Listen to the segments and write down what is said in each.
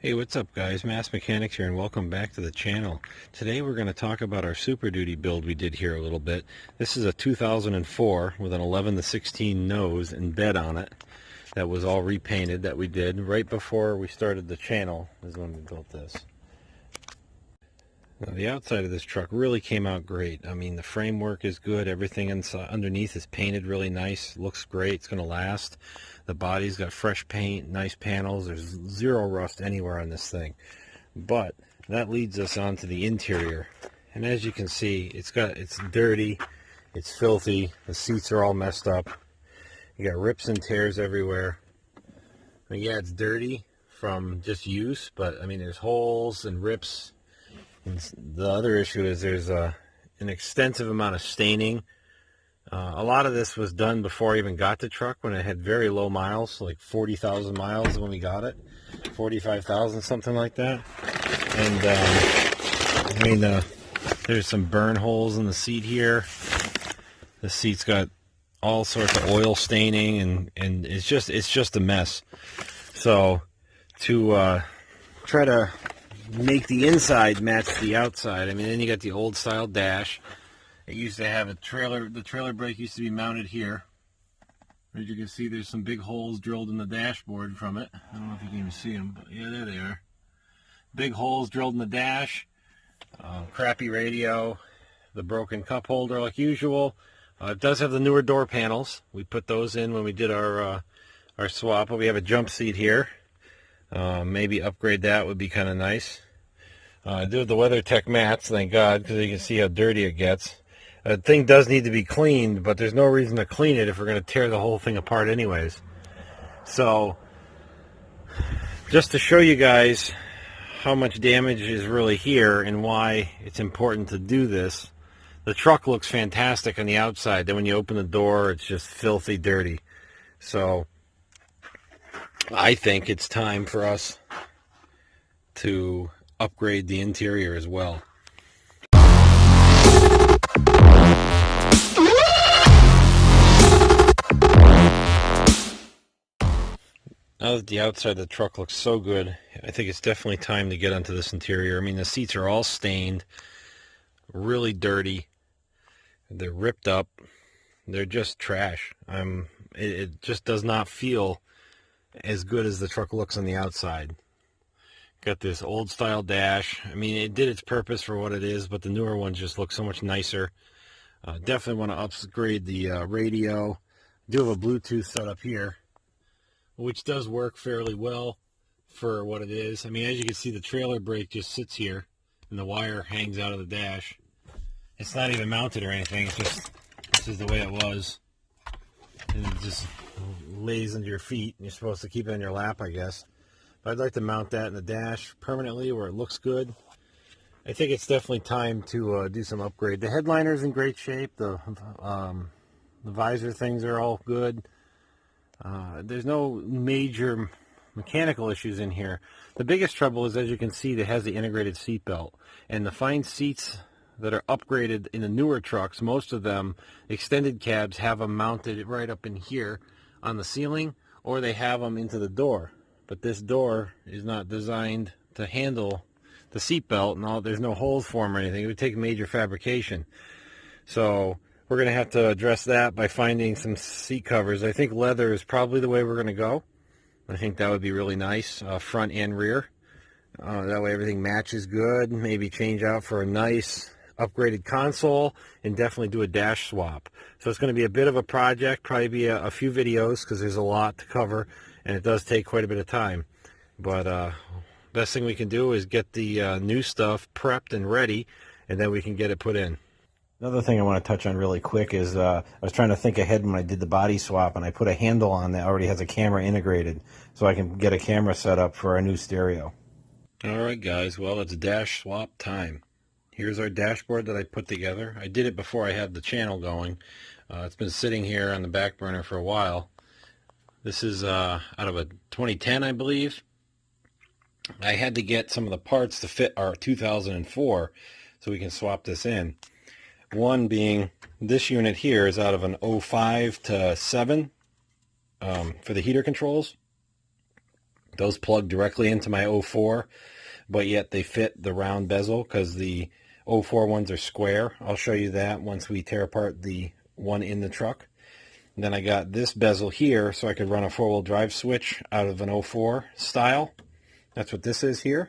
Hey, what's up guys? Mass Mechanics here and welcome back to the channel. Today we're going to talk about our Super Duty build we did here a little bit. This is a 2004 with an 11-16 nose and bed on it. That was all repainted that we did right before we started the channel is when we built this. Now, the outside of this truck really came out great. I mean, the framework is good. Everything inside, underneath is painted really nice. Looks great. It's going to last. The body's got fresh paint, nice panels. There's zero rust anywhere on this thing. But that leads us on to the interior. And as you can see, it's dirty. It's filthy. The seats are all messed up. You got rips and tears everywhere. I mean, yeah, it's dirty from just use, but I mean, there's holes and rips. And the other issue is there's an extensive amount of staining. A lot of this was done before I even got the truck, when it had very low miles, like 40,000 miles when we got it, 45,000, something like that. And I mean, there's some burn holes in the seat here. The seat's got all sorts of oil staining, and it's just a mess. So to try to make the inside match the outside. I mean, then you got the old style dash. It used to have a trailer. The trailer brake used to be mounted here. As you can see, there's some big holes drilled in the dashboard from it. I don't know if you can even see them, but yeah, there they are. Big holes drilled in the dash. Crappy radio. The broken cup holder like usual. It does have the newer door panels. We put those in when we did our swap. But we have a jump seat here. Maybe upgrade that would be kind of nice. I do have the WeatherTech mats, thank God, because you can see how dirty it gets. The thing does need to be cleaned, but there's no reason to clean it if we're going to tear the whole thing apart anyways. So, just to show you guys how much damage is really here and why it's important to do this, the truck looks fantastic on the outside. Then when you open the door, it's just filthy dirty. So, I think it's time for us to upgrade the interior as well. Now that the outside of the truck looks so good, I think it's definitely time to get onto this interior. I mean, the seats are all stained, really dirty. They're ripped up. They're just trash. It just does not feel as good as the truck looks on the outside. Got this old style dash. I mean, it did its purpose for what it is, but the newer ones just look so much nicer. Definitely want to upgrade the radio. I do have a Bluetooth set up here, which does work fairly well for what it is. I mean, as you can see, the trailer brake just sits here and the wire hangs out of the dash. It's not even mounted or anything. It's just, this is the way it was. And it just lays under your feet, and you're supposed to keep it in your lap, I guess. But I'd like to mount that in the dash permanently where it looks good. I think it's definitely time to do some upgrade. The headliner's in great shape. The visor things are all good. There's no major mechanical issues in here. The biggest trouble is, as you can see, it has the integrated seat belt. And the fine seats that are upgraded in the newer trucks, most of them, extended cabs, have them mounted right up in here on the ceiling, or they have them into the door. But this door is not designed to handle the seat belt, and all. There's no holes for them or anything. It would take major fabrication. So we're going to have to address that by finding some seat covers. I think leather is probably the way we're going to go. I think that would be really nice, front and rear. That way everything matches good. Maybe change out for a nice upgraded console, and definitely do a dash swap. So it's going to be a bit of a project, probably be a few videos, because there's a lot to cover, and it does take quite a bit of time. But best thing we can do is get the new stuff prepped and ready, and then we can get it put in. Another thing I want to touch on really quick is I was trying to think ahead when I did the body swap, and I put a handle on that already has a camera integrated, so I can get a camera set up for our new stereo. Alright guys, well, it's dash swap time. Here's our dashboard that I put together. I did it before I had the channel going. It's been sitting here on the back burner for a while. This is out of a 2010, I believe. I had to get some of the parts to fit our 2004 so we can swap this in. One being, this unit here is out of an 05 to 7 for the heater controls. Those plug directly into my 04, but yet they fit the round bezel because the 04 ones are square. I'll show you that once we tear apart the one in the truck. And then I got this bezel here so I could run a four-wheel drive switch out of an 04 style. That's what this is here.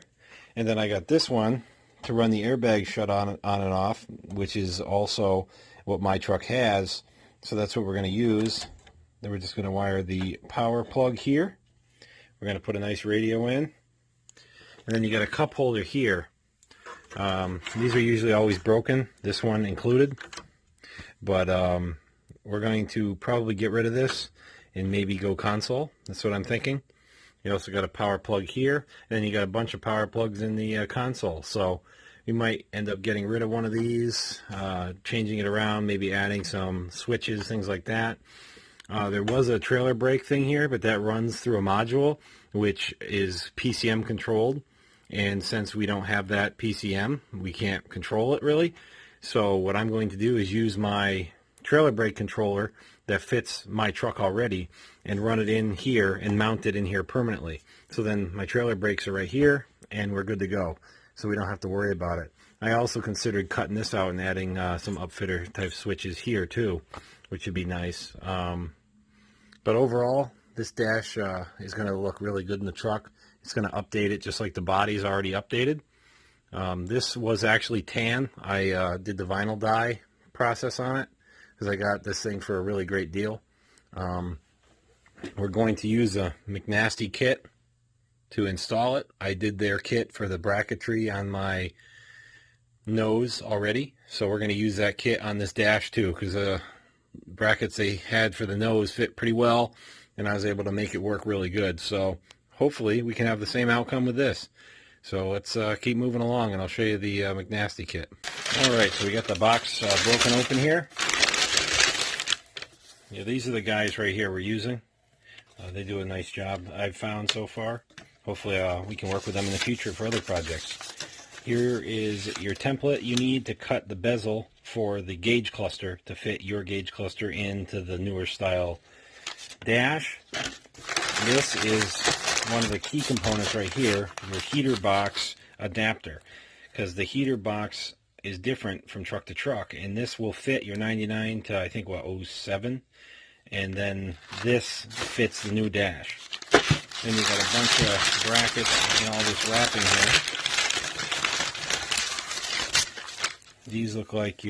And then I got this one to run the airbag shut on and off, which is also what my truck has. So that's what we're going to use. Then we're just going to wire the power plug here. We're going to put a nice radio in. And then you got a cup holder here. These are usually always broken, this one included. But we're going to probably get rid of this and maybe go console. That's what I'm thinking. You also got a power plug here, and then you got a bunch of power plugs in the console. So we might end up getting rid of one of these, changing it around, maybe adding some switches, things like that. There was a trailer brake thing here, but that runs through a module, which is PCM controlled. And since we don't have that PCM, we can't control it really. So what I'm going to do is use my trailer brake controller that fits my truck already and run it in here and mount it in here permanently. So then my trailer brakes are right here and we're good to go. So we don't have to worry about it. I also considered cutting this out and adding some upfitter type switches here too, which would be nice. But overall, this dash is going to look really good in the truck. It's going to update it just like the body's already updated. This was actually tan. I did the vinyl dye process on it because I got this thing for a really great deal. We're going to use a McNasty kit to install it. I did their kit for the bracketry on my nose already, so we're going to use that kit on this dash too, because the brackets they had for the nose fit pretty well, and I was able to make it work really good. So hopefully we can have the same outcome with this. So let's keep moving along, and I'll show you the McNasty kit. Alright, so we got the box broken open here. Yeah, these are the guys right here we're using. They do a nice job, I've found so far. Hopefully we can work with them in the future for other projects. Here is your template you need to cut the bezel for the gauge cluster to fit your gauge cluster into the newer style dash. This is one of the key components right here, your heater box adapter, because the heater box is different from truck to truck, and this will fit your 99 to I think what, 07, and then this fits the new dash. Then you got a bunch of brackets and all this wrapping here. These look like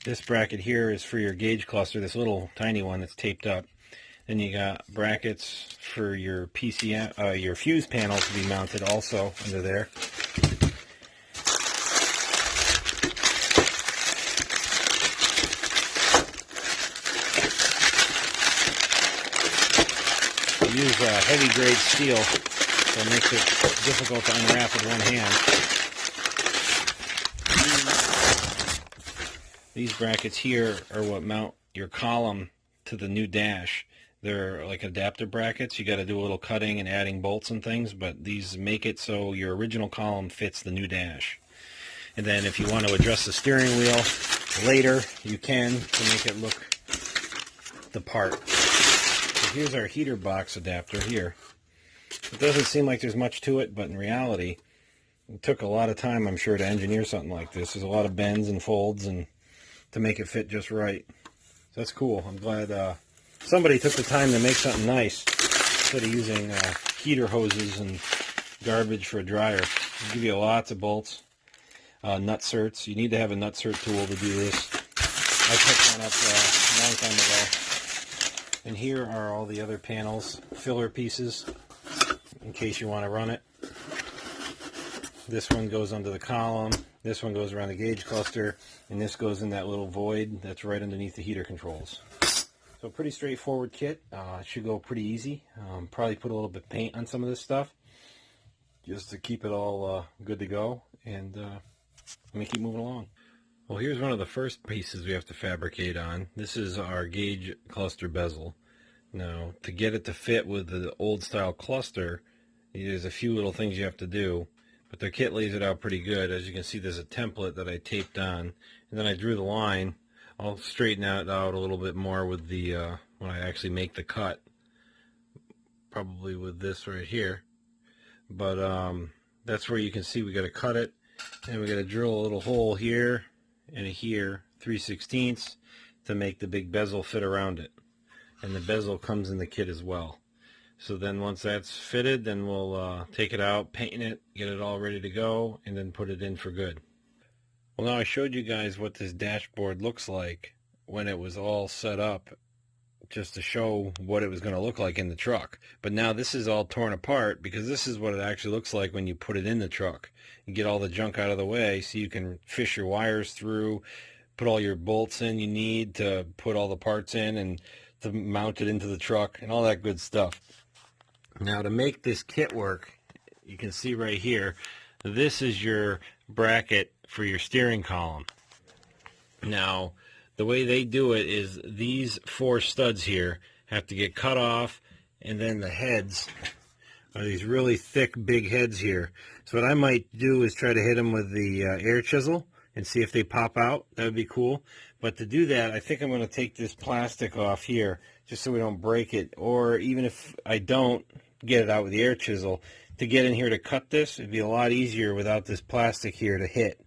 this bracket here is for your gauge cluster, this little tiny one that's taped up. Then you got brackets for your PCM, your fuse panel to be mounted also under there. We use heavy grade steel, so it makes it difficult to unwrap with one hand. These brackets here are what mount your column to the new dash. They're like adapter brackets. You got to do a little cutting and adding bolts and things, but these make it so your original column fits the new dash. And then if you want to adjust the steering wheel later, you can to make it look the part. So here's our heater box adapter here. It doesn't seem like there's much to it, but in reality, it took a lot of time, I'm sure, to engineer something like this. There's a lot of bends and folds and to make it fit just right. So that's cool. I'm glad somebody took the time to make something nice instead of using heater hoses and garbage for a dryer. It'll give you lots of bolts, nutserts. You need to have a nutsert tool to do this. I picked one up a long time ago. And here are all the other panels, filler pieces, in case you want to run it. This one goes under the column, this one goes around the gauge cluster, and this goes in that little void that's right underneath the heater controls. So pretty straightforward kit. It should go pretty easy. Probably put a little bit of paint on some of this stuff just to keep it all good to go. And let me keep moving along. Well, here's one of the first pieces we have to fabricate on. This is our gauge cluster bezel. Now, to get it to fit with the old style cluster, there's a few little things you have to do, but their kit lays it out pretty good. As you can see, there's a template that I taped on, and then I drew the line. I'll straighten that out a little bit more with the when I actually make the cut. probably with this right here. But that's where you can see we got to cut it, and we got to drill a little hole here and a here, 3/16 to make the big bezel fit around it. And the bezel comes in the kit as well. So then once that's fitted, then we'll take it out, paint it, get it all ready to go, and then put it in for good. Well, now I showed you guys what this dashboard looks like when it was all set up, just to show what it was going to look like in the truck. But now this is all torn apart, because this is what it actually looks like when you put it in the truck. You get all the junk out of the way so you can fish your wires through, put all your bolts in you need to put all the parts in and to mount it into the truck and all that good stuff. Now to make this kit work, you can see right here, this is your bracket for your steering column. Now, the way they do it is these 4 studs here have to get cut off, and then the heads are these really thick, big heads here. So what I might do is try to hit them with the air chisel and see if they pop out. That would be cool. But to do that, I think I'm going to take this plastic off here just so we don't break it. Or even if I don't get it out with the air chisel, to get in here to cut this, it'd be a lot easier without this plastic here to hit.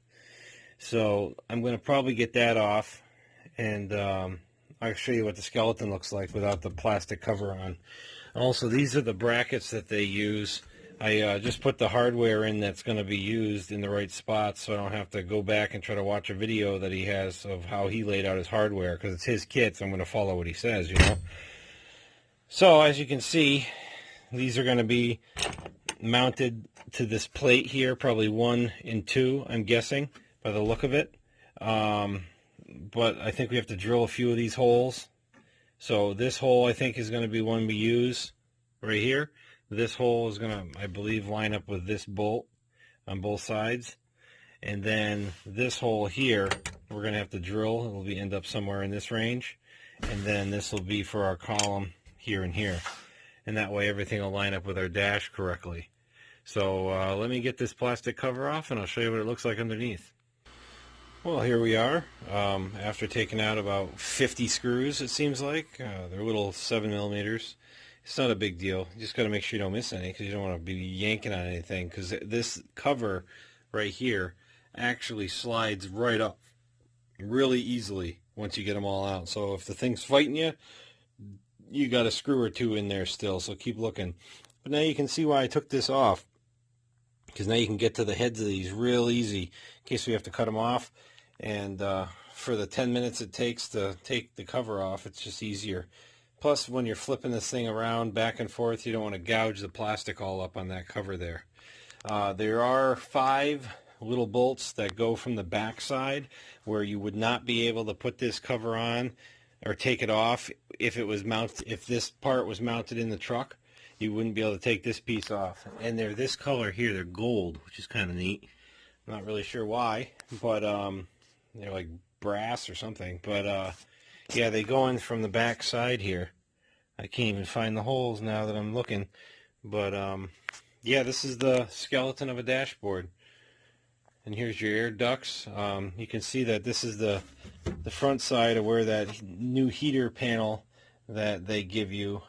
So I'm going to probably get that off, and I'll show you what the skeleton looks like without the plastic cover on. Also, these are the brackets that they use. I just put the hardware in that's going to be used in the right spots, so I don't have to go back and try to watch a video that he has of how he laid out his hardware, because it's his kit, so I'm going to follow what he says, you know. So as you can see, these are going to be mounted to this plate here, probably 1 and 2, I'm guessing, by the look of it. But I think we have to drill a few of these holes. So this hole I think is going to be one we use right here. This hole is going to, I believe, line up with this bolt on both sides. And then this hole here, we're going to have to drill. It will end up somewhere in this range. And then this will be for our column here and here. And that way everything will line up with our dash correctly. So let me get this plastic cover off, and I'll show you what it looks like underneath. Well, here we are, after taking out about 50 screws, it seems like. They're little 7mm. It's not a big deal. You just got to make sure you don't miss any, because you don't want to be yanking on anything, because this cover right here actually slides right up really easily once you get them all out. So if the thing's fighting you, you got a screw or 2 in there still, so keep looking. But now you can see why I took this off, because now you can get to the heads of these real easy in case we have to cut them off. And for the 10 minutes it takes to take the cover off, it's just easier. Plus, when you're flipping this thing around back and forth, you don't want to gouge the plastic all up on that cover there. There are 5 little bolts that go from the back side where you would not be able to put this cover on or take it off if it was mounted. If this part was mounted in the truck, you wouldn't be able to take this piece off. And they're this color here. They're gold, which is kind of neat. I'm not really sure why, but they're like brass or something. But yeah, they go in from the back side here. I can't even find the holes now that I'm looking. But yeah, this is the skeleton of a dashboard. And here's your air ducts. You can see that this is the front side of where that new heater panel that they give you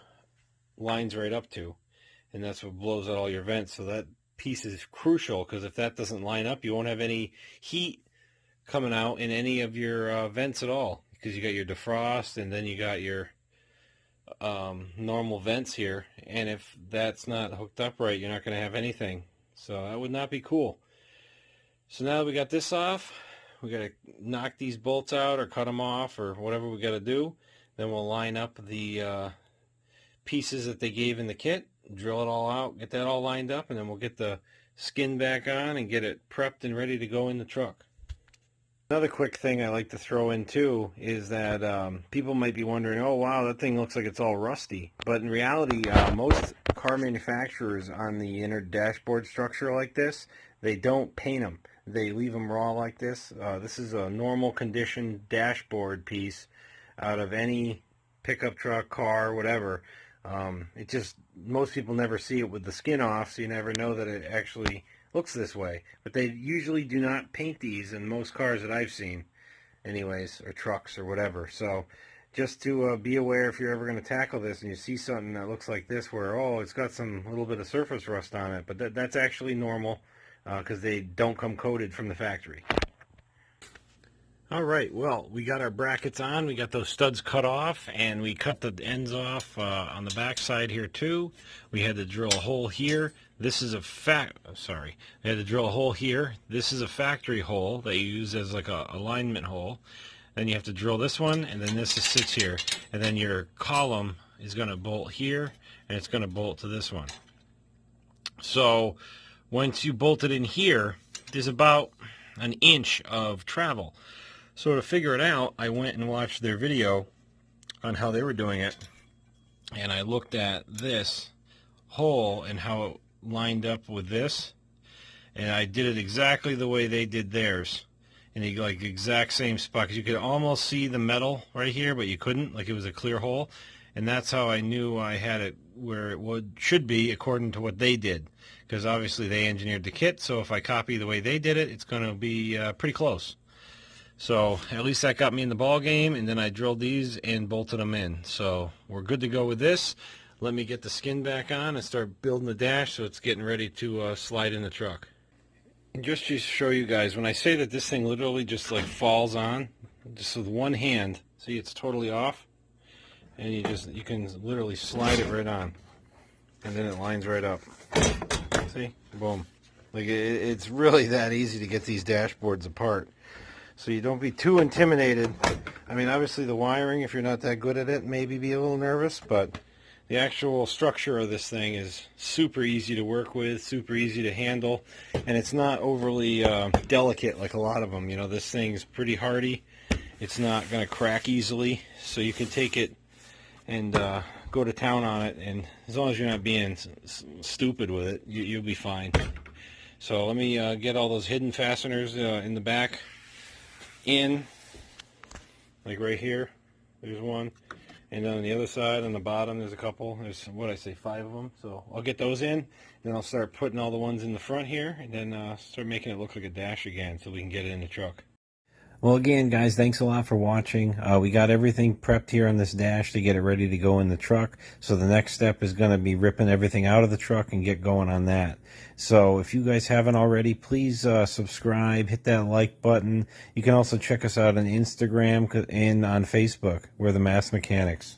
lines right up to. And that's what blows out all your vents. So that piece is crucial, because if that doesn't line up, you won't have any heat coming out in any of your vents at all, because you got your defrost and then you got your normal vents here, and if that's not hooked up right, you're not going to have anything. So that would not be cool. So now that we got this off, we got to knock these bolts out or cut them off or whatever we got to do. Then we'll line up the pieces that they gave in the kit, drill it all out, get that all lined up, and then we'll get the skin back on and get it prepped and ready to go in the truck. Another quick thing I like to throw in too is that people might be wondering, oh wow, that thing looks like it's all rusty. But in reality, most car manufacturers on the inner dashboard structure like this, they don't paint them. They leave them raw like this. This is a normal condition dashboard piece out of any pickup truck, car, whatever. It just, most people never see it with the skin off, so you never know that it actually looks this way. But they usually do not paint these in most cars that I've seen anyways, or trucks or whatever. So just to be aware if you're ever going to tackle this and you see something that looks like this where, oh, it's got some little bit of surface rust on it, but that's actually normal because they don't come coated from the factory. All right, well, we got our brackets on, we got those studs cut off, and we cut the ends off on the back side here too. We had to drill a hole here. This is a we had to drill a hole here. This is a factory hole that you use as like a alignment hole. Then you have to drill this one, and then this sits here. And then your column is going to bolt here, and it's going to bolt to this one. So once you bolt it in here, there's about an inch of travel. So to figure it out, I went and watched their video on how they were doing it, and I looked at this hole and how it lined up with this, and I did it exactly the way they did theirs, in the like exact same spot, because you could almost see the metal right here, but you couldn't, like it was a clear hole, and that's how I knew I had it where it should be according to what they did, because obviously they engineered the kit, so if I copy the way they did it, it's going to be pretty close. So at least that got me in the ball game, and then I drilled these and bolted them in. So we're good to go with this. Let me get the skin back on and start building the dash so it's getting ready to slide in the truck. And just to show you guys, when I say that this thing literally just like falls on, just with one hand, see it's totally off, and you can literally slide it right on, and then it lines right up. See, boom. Like it's really that easy to get these dashboards apart. So you don't be too intimidated. I mean, obviously the wiring, if you're not that good at it, maybe be a little nervous, but the actual structure of this thing is super easy to work with, super easy to handle, and it's not overly delicate like a lot of them. You know, this thing's pretty hardy. It's not going to crack easily, so you can take it and go to town on it, and as long as you're not being stupid with it, you'll be fine. So let me get all those hidden fasteners in the back in, like right here, there's one, and on the other side on the bottom there's a couple. There's, what I say, 5 of them. So I'll get those in, then I'll start putting all the ones in the front here, and then start making it look like a dash again so we can get it in the truck. Well, again, guys, thanks a lot for watching. We got everything prepped here on this dash to get it ready to go in the truck. So the next step is going to be ripping everything out of the truck and get going on that. So if you guys haven't already, please subscribe, hit that like button. You can also check us out on Instagram and on Facebook. We're the Mass Mechanics.